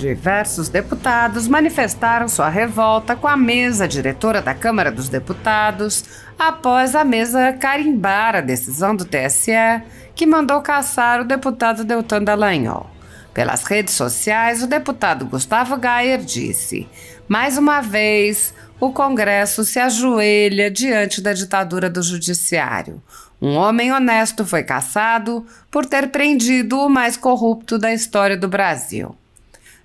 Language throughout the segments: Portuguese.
Diversos deputados manifestaram sua revolta com a mesa diretora da Câmara dos Deputados após a mesa carimbar a decisão do TSE que mandou cassar o deputado Deltan Dallagnol. Pelas redes sociais, o deputado Gustavo Gayer disse: mais uma vez, o Congresso se ajoelha diante da ditadura do Judiciário. Um homem honesto foi cassado por ter prendido o mais corrupto da história do Brasil.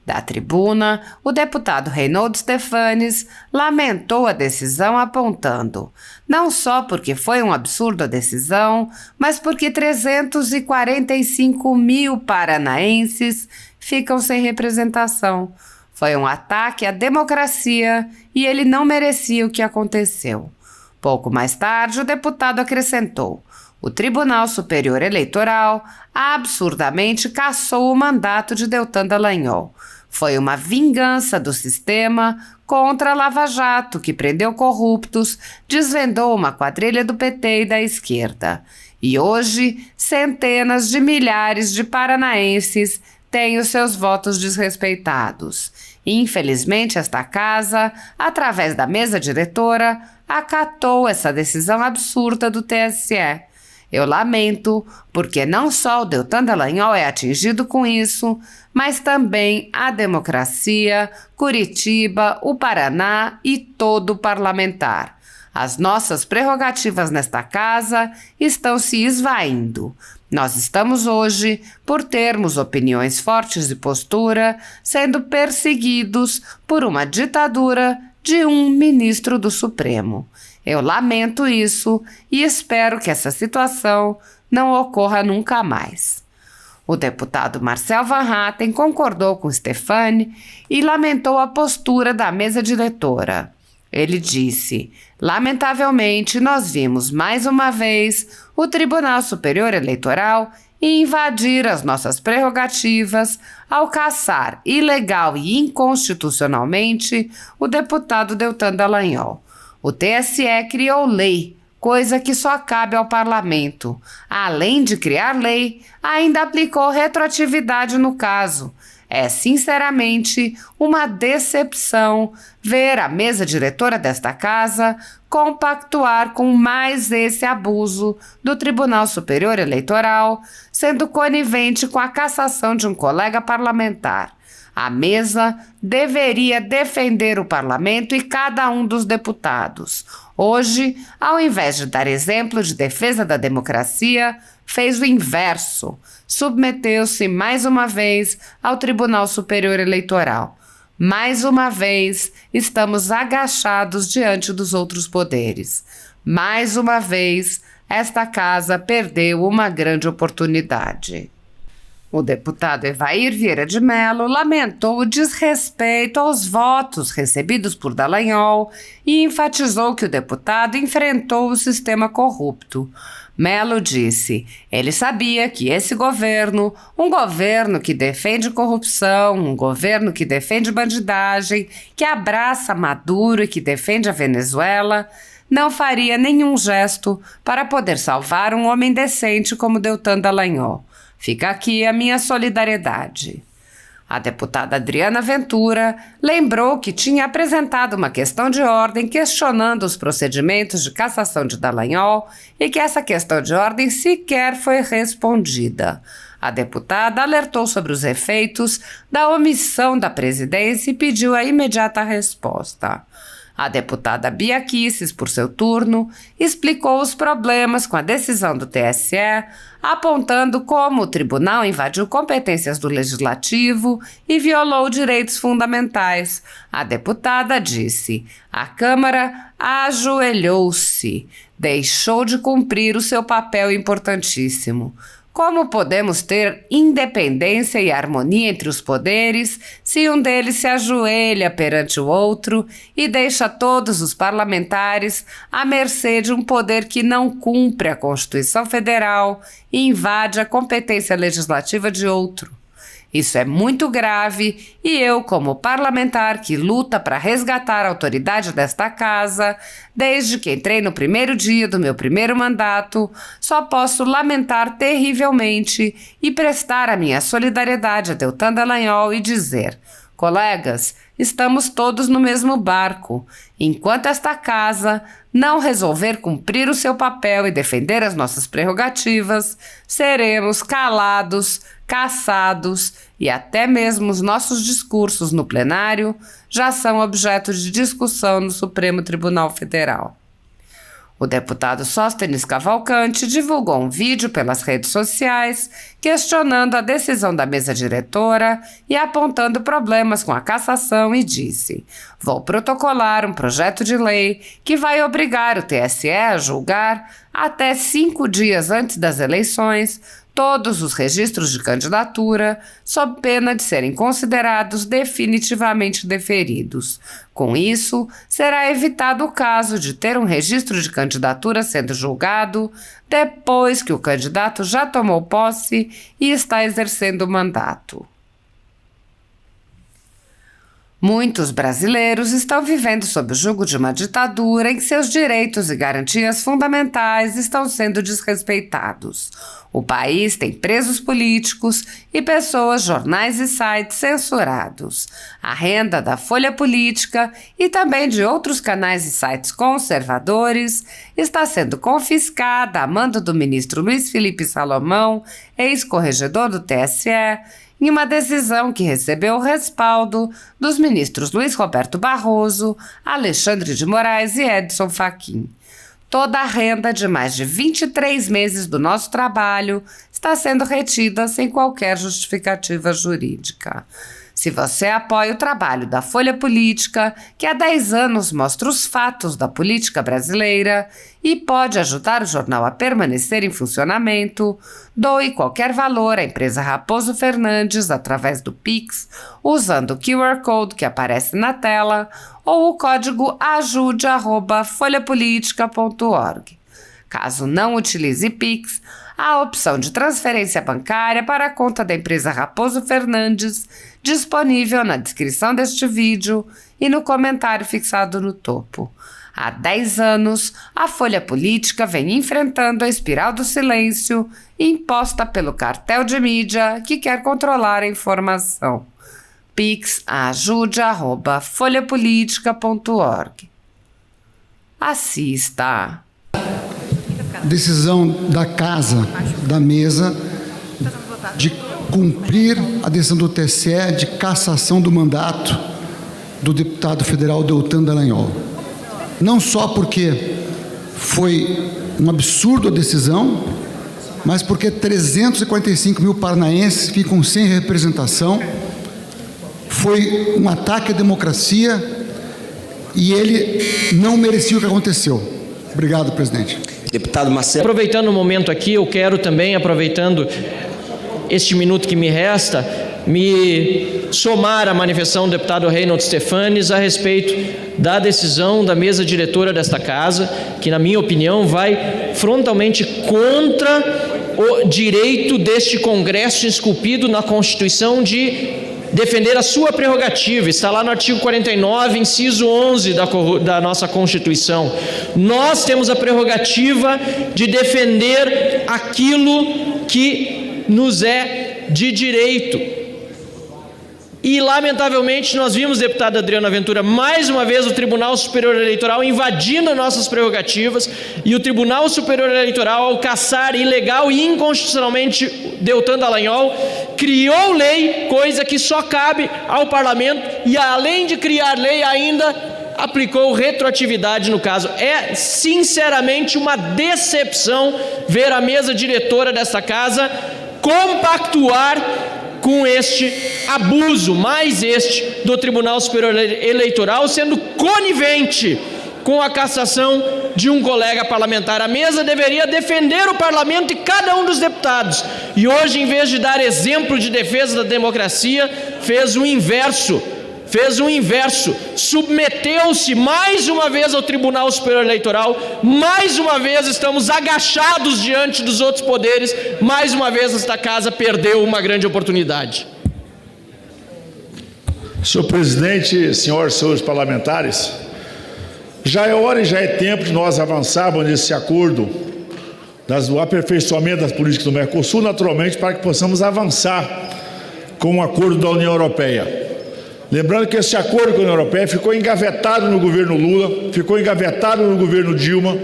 Da tribuna, o deputado Reinaldo Stefanes lamentou a decisão apontando, não só porque foi um absurdo a decisão, mas porque 345 mil paranaenses ficam sem representação. Foi um ataque à democracia e ele não merecia o que aconteceu. Pouco mais tarde, o deputado acrescentou: o Tribunal Superior Eleitoral absurdamente cassou o mandato de Deltan Dallagnol. Foi uma vingança do sistema contra a Lava Jato, que prendeu corruptos, desvendou uma quadrilha do PT e da esquerda. E hoje, centenas de milhares de paranaenses têm os seus votos desrespeitados. Infelizmente, esta casa, através da mesa diretora, acatou essa decisão absurda do TSE. Eu lamento, porque não só o Deltan Dallagnol é atingido com isso, mas também a democracia, Curitiba, o Paraná e todo o parlamentar. As nossas prerrogativas nesta casa estão se esvaindo. Nós estamos hoje, por termos opiniões fortes de postura, sendo perseguidos por uma ditadura de um ministro do Supremo. Eu lamento isso e espero que essa situação não ocorra nunca mais. O deputado Marcel Van Hatten concordou com Stefani e lamentou a postura da mesa diretora. Ele disse: lamentavelmente, nós vimos mais uma vez o Tribunal Superior Eleitoral invadir as nossas prerrogativas ao cassar ilegal e inconstitucionalmente o deputado Deltan Dallagnol. O TSE criou lei, coisa que só cabe ao parlamento. Além de criar lei, ainda aplicou retroatividade no caso. É, sinceramente, uma decepção ver a mesa diretora desta casa compactuar com mais esse abuso do Tribunal Superior Eleitoral, sendo conivente com a cassação de um colega parlamentar. A mesa deveria defender o parlamento e cada um dos deputados. Hoje, ao invés de dar exemplo de defesa da democracia, fez o inverso. Submeteu-se mais uma vez ao Tribunal Superior Eleitoral. Mais uma vez, estamos agachados diante dos outros poderes. Mais uma vez, esta casa perdeu uma grande oportunidade. O deputado Evair Vieira de Mello lamentou o desrespeito aos votos recebidos por Dallagnol e enfatizou que o deputado enfrentou o sistema corrupto. Mello disse: ele sabia que esse governo, um governo que defende corrupção, um governo que defende bandidagem, que abraça Maduro e que defende a Venezuela, não faria nenhum gesto para poder salvar um homem decente como Deltan Dallagnol. Fica aqui a minha solidariedade. A deputada Adriana Ventura lembrou que tinha apresentado uma questão de ordem questionando os procedimentos de cassação de Dallagnol e que essa questão de ordem sequer foi respondida. A deputada alertou sobre os efeitos da omissão da presidência e pediu a imediata resposta. A deputada Bia Kicis, por seu turno, explicou os problemas com a decisão do TSE, apontando como o tribunal invadiu competências do Legislativo e violou direitos fundamentais. A deputada disse: a Câmara ajoelhou-se, deixou de cumprir o seu papel importantíssimo. Como podemos ter independência e harmonia entre os poderes se um deles se ajoelha perante o outro e deixa todos os parlamentares à mercê de um poder que não cumpre a Constituição Federal e invade a competência legislativa de outro? Isso é muito grave e eu, como parlamentar que luta para resgatar a autoridade desta casa, desde que entrei no primeiro dia do meu primeiro mandato, só posso lamentar terrivelmente e prestar a minha solidariedade a Deltan Dallagnol e dizer: Colegas, estamos todos no mesmo barco. Enquanto esta casa não resolver cumprir o seu papel e defender as nossas prerrogativas, seremos calados, caçados e até mesmo os nossos discursos no plenário já são objeto de discussão no Supremo Tribunal Federal. O deputado Sóstenes Cavalcante divulgou um vídeo pelas redes sociais questionando a decisão da mesa diretora e apontando problemas com a cassação e disse: "Vou protocolar um projeto de lei que vai obrigar o TSE a julgar, até 5 dias antes das eleições, todos os registros de candidatura, sob pena de serem considerados definitivamente deferidos. Com isso, será evitado o caso de ter um registro de candidatura sendo julgado depois que o candidato já tomou posse e está exercendo o mandato." Muitos brasileiros estão vivendo sob o jugo de uma ditadura em que seus direitos e garantias fundamentais estão sendo desrespeitados. O país tem presos políticos e pessoas, jornais e sites censurados. A renda da Folha Política e também de outros canais e sites conservadores está sendo confiscada a mando do ministro Luiz Felipe Salomão, ex-corregedor do TSE, em uma decisão que recebeu o respaldo dos ministros Luiz Roberto Barroso, Alexandre de Moraes e Edson Fachin. Toda a renda de mais de 23 meses do nosso trabalho está sendo retida sem qualquer justificativa jurídica. Se você apoia o trabalho da Folha Política, que há 10 anos mostra os fatos da política brasileira e pode ajudar o jornal a permanecer em funcionamento, doe qualquer valor à empresa Raposo Fernandes através do Pix, usando o QR Code que aparece na tela ou o código ajude@folhapolitica.org. Caso não utilize Pix, há a opção de transferência bancária para a conta da empresa Raposo Fernandes, disponível na descrição deste vídeo e no comentário fixado no topo. Há 10 anos, a Folha Política vem enfrentando a espiral do silêncio imposta pelo cartel de mídia que quer controlar a informação. Pix ajude@folhapolitica.org. Assista. Decisão da casa, da mesa, de cumprir a decisão do TSE de cassação do mandato do deputado federal Deltan Dallagnol. Não só porque foi um absurdo a decisão, mas porque 345 mil paranaenses ficam sem representação. Foi um ataque à democracia e ele não merecia o que aconteceu. Obrigado, presidente. Deputado Marcelo. Aproveitando o momento aqui, eu quero também, aproveitando este minuto que me resta, me somar à manifestação do deputado Reinaldo Stefanes a respeito da decisão da mesa diretora desta casa, que, na minha opinião, vai frontalmente contra o direito deste Congresso esculpido na Constituição de defender a sua prerrogativa. Está lá no artigo 49, inciso 11 da nossa Constituição. Nós temos a prerrogativa de defender aquilo que nos é de direito. E, lamentavelmente, nós vimos, deputada Adriana Ventura, mais uma vez o Tribunal Superior Eleitoral invadindo nossas prerrogativas, e o Tribunal Superior Eleitoral, ao cassar ilegal e inconstitucionalmente Deltan Dallagnol, criou lei, coisa que só cabe ao Parlamento, e além de criar lei, ainda aplicou retroatividade no caso. É sinceramente uma decepção ver a mesa diretora desta casa compactuar com este abuso, mais este do Tribunal Superior Eleitoral, sendo conivente com a cassação de um colega parlamentar. A mesa deveria defender o parlamento e cada um dos deputados. E hoje, em vez de dar exemplo de defesa da democracia, fez o inverso. Submeteu-se mais uma vez ao Tribunal Superior Eleitoral, mais uma vez estamos agachados diante dos outros poderes, mais uma vez esta casa perdeu uma grande oportunidade. Senhor presidente, senhores parlamentares, já é hora e já é tempo de nós avançarmos nesse acordo do aperfeiçoamento das políticas do Mercosul, naturalmente, para que possamos avançar com o acordo da União Europeia. Lembrando que esse acordo com a União Europeia ficou engavetado no governo Lula, ficou engavetado no governo Dilma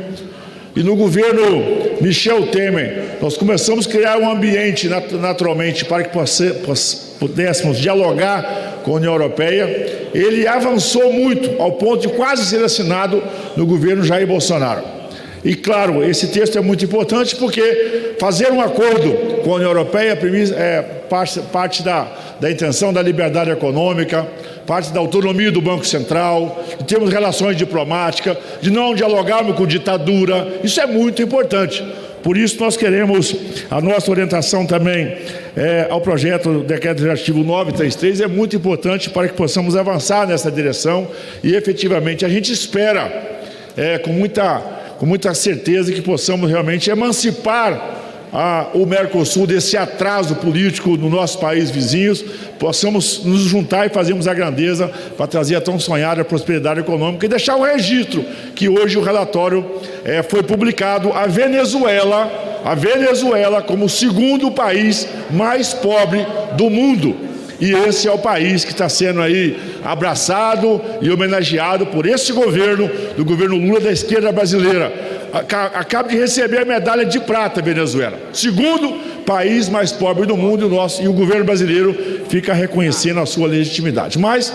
e no governo Michel Temer. Nós começamos a criar um ambiente, naturalmente, para que pudéssemos dialogar com a União Europeia. Ele avançou muito, ao ponto de quase ser assinado no governo Jair Bolsonaro. E, claro, esse texto é muito importante porque fazer um acordo com a União Europeia é parte da intenção da liberdade econômica, parte da autonomia do Banco Central, de termos relações diplomáticas, de não dialogarmos com ditadura. Isso é muito importante. Por isso, nós queremos, a nossa orientação também ao projeto do Decreto Legislativo 933 é muito importante para que possamos avançar nessa direção e, efetivamente, a gente espera com muita certeza que possamos realmente emancipar o Mercosul desse atraso político no nosso país vizinhos, possamos nos juntar e fazermos a grandeza para trazer a tão sonhada prosperidade econômica e deixar um registro que hoje o relatório foi publicado, a Venezuela como o segundo país mais pobre do mundo. E esse é o país que está sendo aí abraçado e homenageado por esse governo, do governo Lula da esquerda brasileira. Acaba de receber a medalha de prata, Venezuela. Segundo país mais pobre do mundo, e o governo brasileiro fica reconhecendo a sua legitimidade. Mas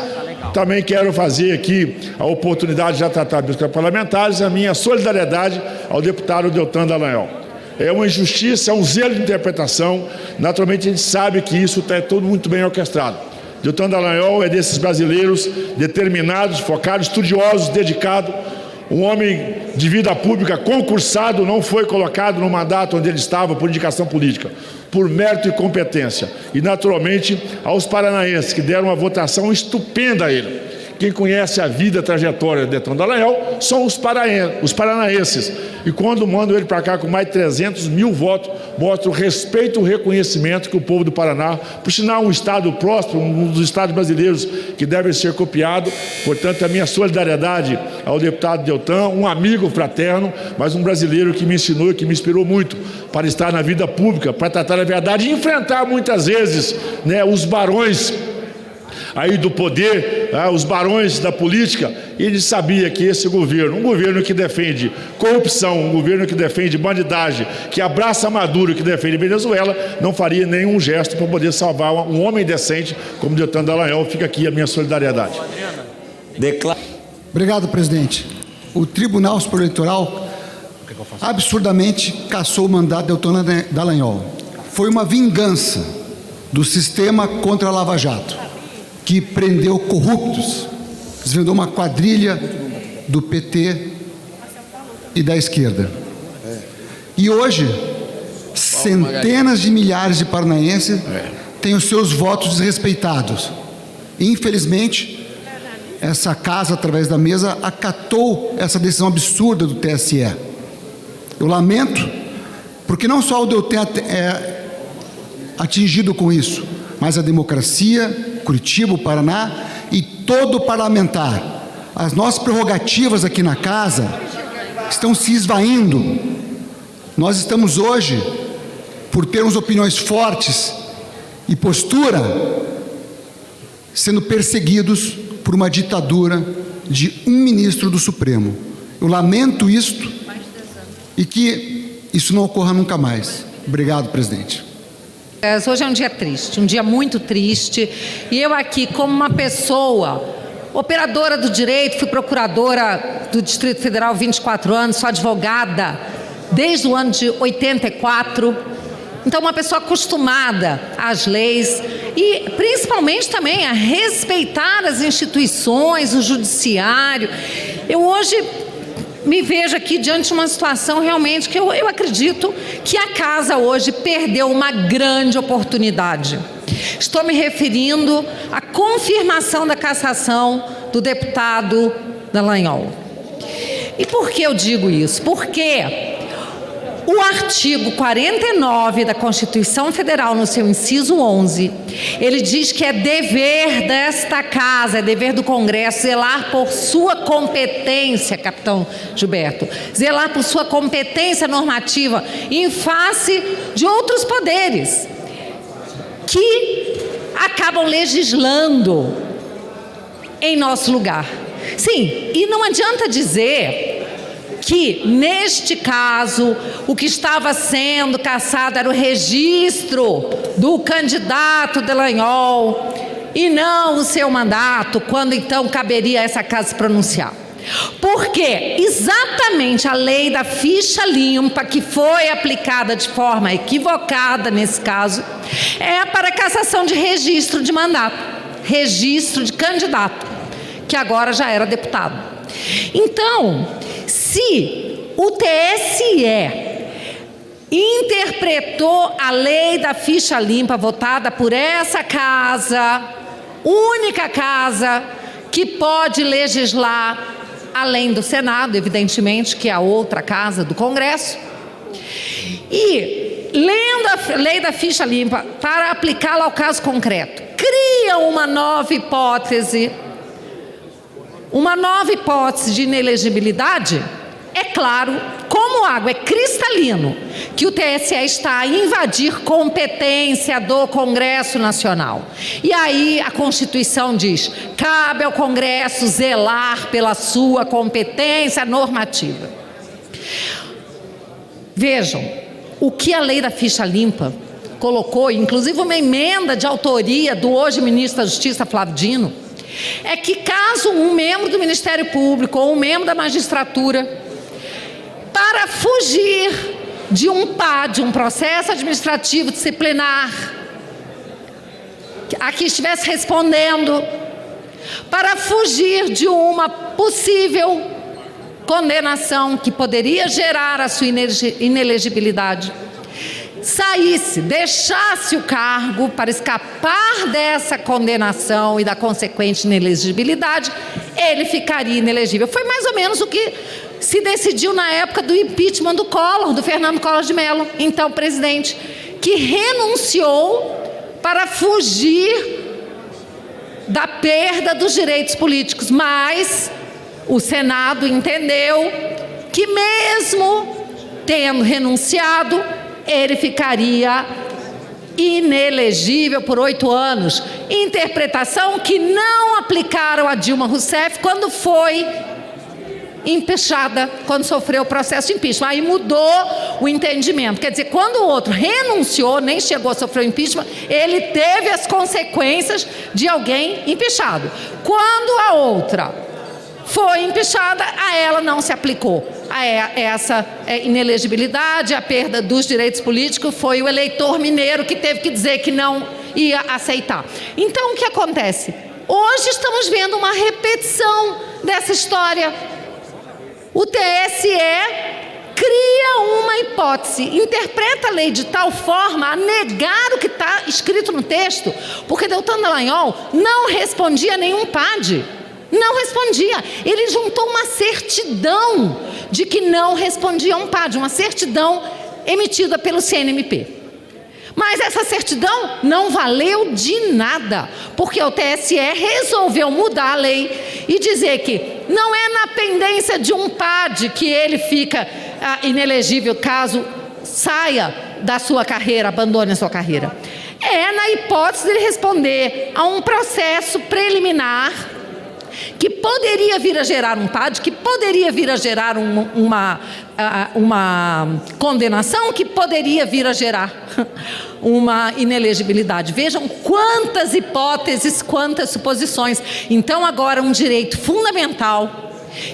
também quero fazer aqui a oportunidade de já tratar dos parlamentares, a minha solidariedade ao deputado Deltan Dallagnol. É uma injustiça, é um zelo de interpretação. Naturalmente, a gente sabe que isso está tudo muito bem orquestrado. Deltan Dallagnol é desses brasileiros determinados, focados, estudiosos, dedicados, um homem de vida pública concursado, não foi colocado no mandato onde ele estava por indicação política, por mérito e competência. E, naturalmente, aos paranaenses que deram uma votação estupenda a ele. Quem conhece a vida, a trajetória de Deltan Dallagnol são os paranaenses. E quando mandam ele para cá com mais de 300 mil votos, mostra o respeito e o reconhecimento que o povo do Paraná, por sinal um estado próspero, um dos estados brasileiros que deve ser copiado. Portanto, a minha solidariedade ao deputado Deltan, um amigo fraterno, mas um brasileiro que me ensinou e que me inspirou muito para estar na vida pública, para tratar a verdade e enfrentar muitas vezes os barões aí do poder, os barões da política. E ele sabia que esse governo, um governo que defende corrupção, um governo que defende bandidagem, que abraça Maduro, que defende Venezuela, não faria nenhum gesto para poder salvar um homem decente como Deltan Dallagnol. Fica aqui a minha solidariedade. Obrigado, presidente. O Tribunal Superior Eleitoral absurdamente cassou o mandato de Deltan Dallagnol. Foi uma vingança do sistema contra a Lava Jato, que prendeu corruptos, desvendou uma quadrilha do PT e da esquerda. E hoje, centenas de milhares de paranaenses têm os seus votos desrespeitados. Infelizmente, essa casa, através da mesa, acatou essa decisão absurda do TSE. Eu lamento, porque não só o Deltan é atingido com isso, mas a democracia, Curitiba, o Paraná e todo parlamentar. As nossas prerrogativas aqui na casa estão se esvaindo. Nós estamos hoje, por termos opiniões fortes e postura, sendo perseguidos por uma ditadura de um ministro do Supremo. Eu lamento isto e que isso não ocorra nunca mais. Obrigado, presidente. Hoje é um dia triste, um dia muito triste, e eu aqui, como uma pessoa, operadora do direito, fui procuradora do Distrito Federal 24 anos, sou advogada desde o ano de 84, então uma pessoa acostumada às leis e principalmente também a respeitar as instituições, o judiciário. Eu hoje me vejo aqui diante de uma situação realmente que eu acredito que a casa hoje perdeu uma grande oportunidade. Estou me referindo à confirmação da cassação do deputado Dallagnol. E por que eu digo isso? Porque o artigo 49 da Constituição Federal, no seu inciso 11, ele diz que é dever desta casa, é dever do Congresso, zelar por sua competência, capitão Gilberto, zelar por sua competência normativa em face de outros poderes que acabam legislando em nosso lugar. Sim, e não adianta dizer que, neste caso, o que estava sendo cassado era o registro do candidato Dallagnol e não o seu mandato, quando então caberia a essa casa se pronunciar. Porque exatamente a lei da ficha limpa, que foi aplicada de forma equivocada nesse caso, é para a cassação de registro de mandato, registro de candidato, que agora já era deputado. Então, se o TSE interpretou a lei da ficha limpa votada por essa casa, única casa que pode legislar, além do Senado, evidentemente, que é a outra casa do Congresso, e lendo a lei da ficha limpa para aplicá-la ao caso concreto, cria uma nova hipótese de inelegibilidade. É claro, como água, é cristalino, que o TSE está a invadir competência do Congresso Nacional. E aí a Constituição diz: cabe ao Congresso zelar pela sua competência normativa. Vejam, o que a lei da ficha limpa colocou, inclusive uma emenda de autoria do hoje ministro da Justiça, Flávio Dino, é que caso um membro do Ministério Público ou um membro da magistratura, para fugir de um PAD, um processo administrativo disciplinar, a que estivesse respondendo, para fugir de uma possível condenação que poderia gerar a sua inelegibilidade, saísse, deixasse o cargo para escapar dessa condenação e da consequente inelegibilidade, ele ficaria inelegível. Foi mais ou menos o que se decidiu na época do impeachment do Collor, do Fernando Collor de Mello, então presidente, que renunciou para fugir da perda dos direitos políticos, mas o Senado entendeu que mesmo tendo renunciado, ele ficaria inelegível por 8 anos. Interpretação que não aplicaram a Dilma Rousseff quando foi empichada, quando sofreu o processo de impeachment. Aí mudou o entendimento. Quer dizer, quando o outro renunciou, nem chegou a sofrer o impeachment, ele teve as consequências de alguém empichado. Quando a outra foi empichada, a ela não se aplicou essa inelegibilidade, a perda dos direitos políticos. Foi o eleitor mineiro que teve que dizer que não ia aceitar. Então, o que acontece? Hoje estamos vendo uma repetição dessa história. O TSE cria uma hipótese, interpreta a lei de tal forma a negar o que está escrito no texto, porque Deltan Dallagnol não respondia a nenhum PAD. Não respondia. Ele juntou uma certidão de que não respondia a um PAD, uma certidão emitida pelo CNMP. Mas essa certidão não valeu de nada, porque o TSE resolveu mudar a lei e dizer que não é na pendência de um PAD que ele fica inelegível caso saia da sua carreira, abandone a sua carreira. É na hipótese de ele responder a um processo preliminar que poderia vir a gerar um PAD, que poderia vir a gerar uma condenação, que poderia vir a gerar uma inelegibilidade. Vejam quantas hipóteses, quantas suposições. Então agora um direito fundamental,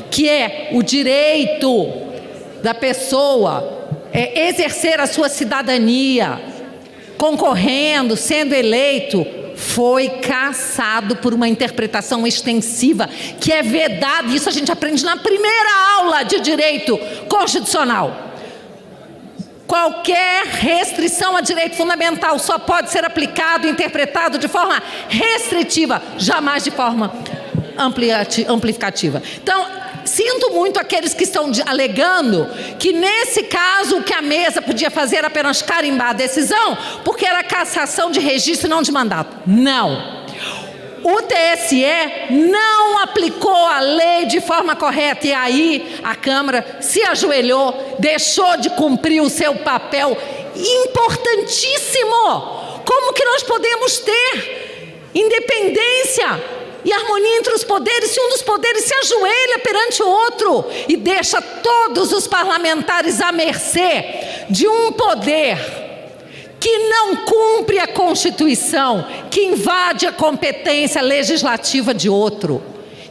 que é o direito da pessoa exercer a sua cidadania, concorrendo, sendo eleito, foi cassado por uma interpretação extensiva, que é vedada. Isso a gente aprende na primeira aula de direito constitucional. Qualquer restrição a direito fundamental só pode ser aplicado e interpretado de forma restritiva, jamais de forma amplificativa. Então, sinto muito aqueles que estão alegando que nesse caso o que a mesa podia fazer era apenas carimbar a decisão, porque era cassação de registro e não de mandato. Não. O TSE não aplicou a lei de forma correta e aí a Câmara se ajoelhou, deixou de cumprir o seu papel importantíssimo. Como que nós podemos ter independência e harmonia entre os poderes se um dos poderes se ajoelha perante o outro e deixa todos os parlamentares à mercê de um poder que não cumpre a Constituição, que invade a competência legislativa de outro.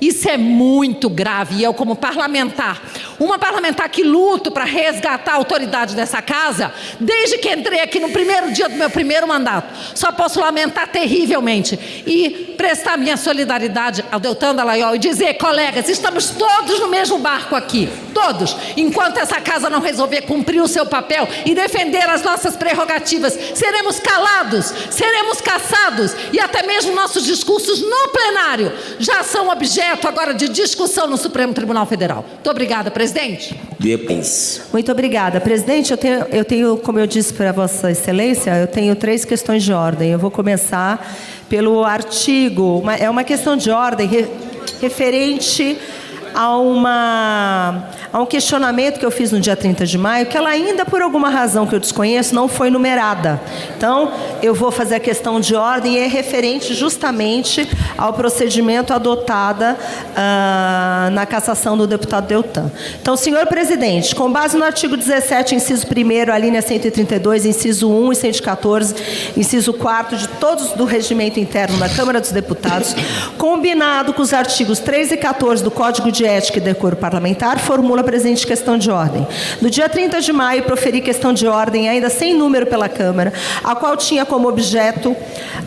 Isso é muito grave. E eu, como parlamentar, uma parlamentar que luto para resgatar a autoridade dessa casa, desde que entrei aqui no primeiro dia do meu primeiro mandato, só posso lamentar terrivelmente e prestar minha solidariedade ao Deltan Dallagnol e dizer: colegas, estamos todos no mesmo barco aqui, todos. Enquanto essa casa não resolver cumprir o seu papel e defender as nossas prerrogativas, seremos calados, seremos caçados e até mesmo nossos discursos no plenário já são objeto agora de discussão no Supremo Tribunal Federal. Muito obrigada, presidente. Muito obrigada, presidente. Eu tenho, como eu disse para Vossa Excelência, eu tenho 3 questões de ordem. Eu vou começar pelo artigo. É uma questão de ordem referente a um questionamento que eu fiz no dia 30 de maio, que ela ainda, por alguma razão que eu desconheço, não foi numerada. Então, eu vou fazer a questão de ordem e é referente justamente ao procedimento adotado na cassação do deputado Deltan. Então, senhor presidente, com base no artigo 17, inciso 1º, a linha 132, inciso 1 e 114, inciso 4 de todos do regimento interno da Câmara dos Deputados, combinado com os artigos 3 e 14 do Código de Ética e Decoro Parlamentar, formula a presente questão de ordem. No dia 30 de maio, proferi questão de ordem, ainda sem número pela Câmara, a qual tinha como objeto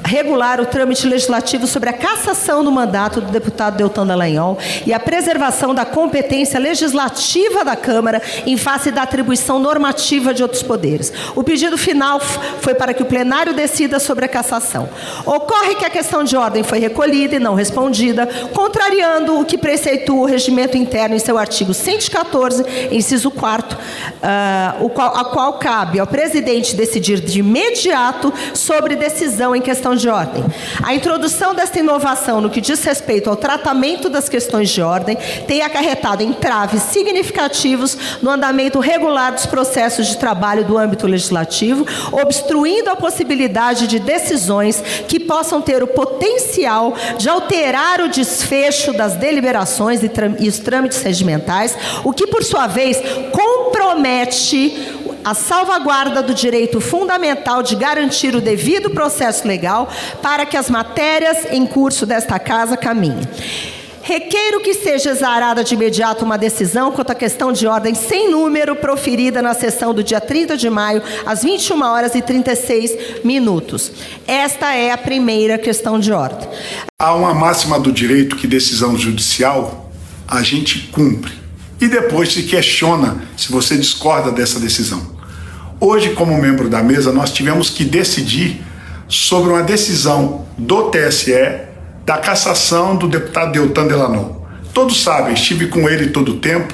regular o trâmite legislativo sobre a cassação do mandato do deputado Deltan Dallagnol e a preservação da competência legislativa da Câmara em face da atribuição normativa de outros poderes. O pedido final foi para que o plenário decida sobre a cassação. Ocorre que a questão de ordem foi recolhida e não respondida, contrariando o que preceitua o regimento interno em seu artigo 114, inciso 4º, a qual cabe ao presidente decidir de imediato sobre decisão em questão de ordem. A introdução desta inovação no que diz respeito ao tratamento das questões de ordem tem acarretado entraves significativos no andamento regular dos processos de trabalho do âmbito legislativo, obstruindo a possibilidade de decisões que possam ter o potencial de alterar o desfecho das deliberações e os trâmites regimentais, o que, por sua vez, compromete a salvaguarda do direito fundamental de garantir o devido processo legal para que as matérias em curso desta Casa caminhem. Requeiro que seja exarada de imediato uma decisão quanto à questão de ordem sem número proferida na sessão do dia 30 de maio, às 21h36. Esta é a primeira questão de ordem. Há uma máxima do direito que decisão judicial a gente cumpre e depois se questiona se você discorda dessa decisão. Hoje, como membro da mesa, nós tivemos que decidir sobre uma decisão do TSE da cassação do deputado Deltan Dallagnol. Todos sabem, estive com ele todo o tempo,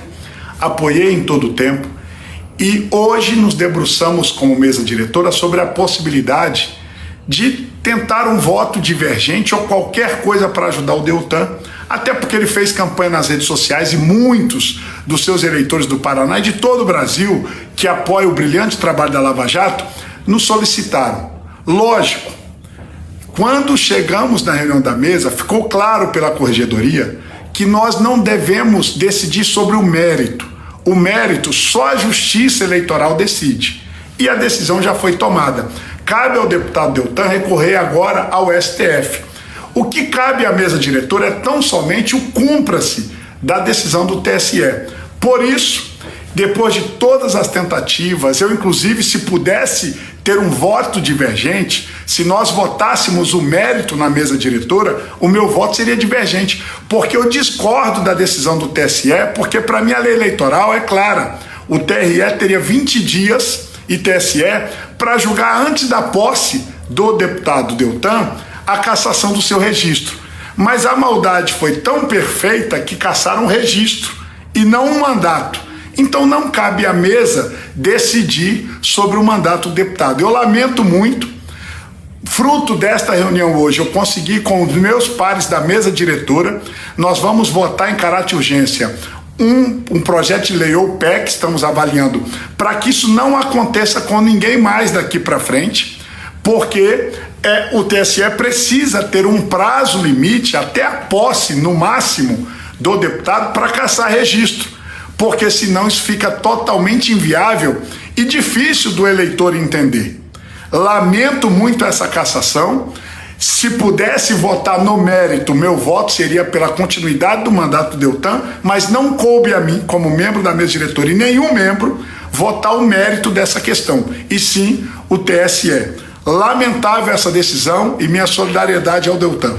apoiei em todo o tempo e hoje nos debruçamos como mesa diretora sobre a possibilidade de tentar um voto divergente ou qualquer coisa para ajudar o Deltan, até porque ele fez campanha nas redes sociais e muitos dos seus eleitores do Paraná e de todo o Brasil que apoiam o brilhante trabalho da Lava Jato nos solicitaram. Lógico, quando chegamos na reunião da mesa, ficou claro pela corregedoria que nós não devemos decidir sobre o mérito. O mérito só a Justiça Eleitoral decide. E a decisão já foi tomada. Cabe ao deputado Deltan recorrer agora ao STF. O que cabe à mesa diretora é tão somente o cumpra-se da decisão do TSE. Por isso, depois de todas as tentativas, eu inclusive, se pudesse ter um voto divergente, se nós votássemos o mérito na mesa diretora, o meu voto seria divergente, porque eu discordo da decisão do TSE, porque para mim a lei eleitoral é clara. O TRE teria 20 dias e TSE para julgar antes da posse do deputado Deltan a cassação do seu registro. Mas a maldade foi tão perfeita que cassaram o registro e não um mandato. Então não cabe à mesa decidir sobre o mandato do deputado. Eu lamento muito, fruto desta reunião hoje, eu consegui com os meus pares da mesa diretora, nós vamos votar em caráter de urgência um projeto de lei ou PEC, estamos avaliando, para que isso não aconteça com ninguém mais daqui para frente, porque o TSE precisa ter um prazo limite até a posse, no máximo, do deputado para cassar registro, porque senão isso fica totalmente inviável e difícil do eleitor entender. Lamento muito essa cassação. Se pudesse votar no mérito, meu voto seria pela continuidade do mandato do Deltan, mas não coube a mim, como membro da mesa diretora e nenhum membro, votar o mérito dessa questão, e sim o TSE. Lamentável essa decisão e minha solidariedade ao Deltan.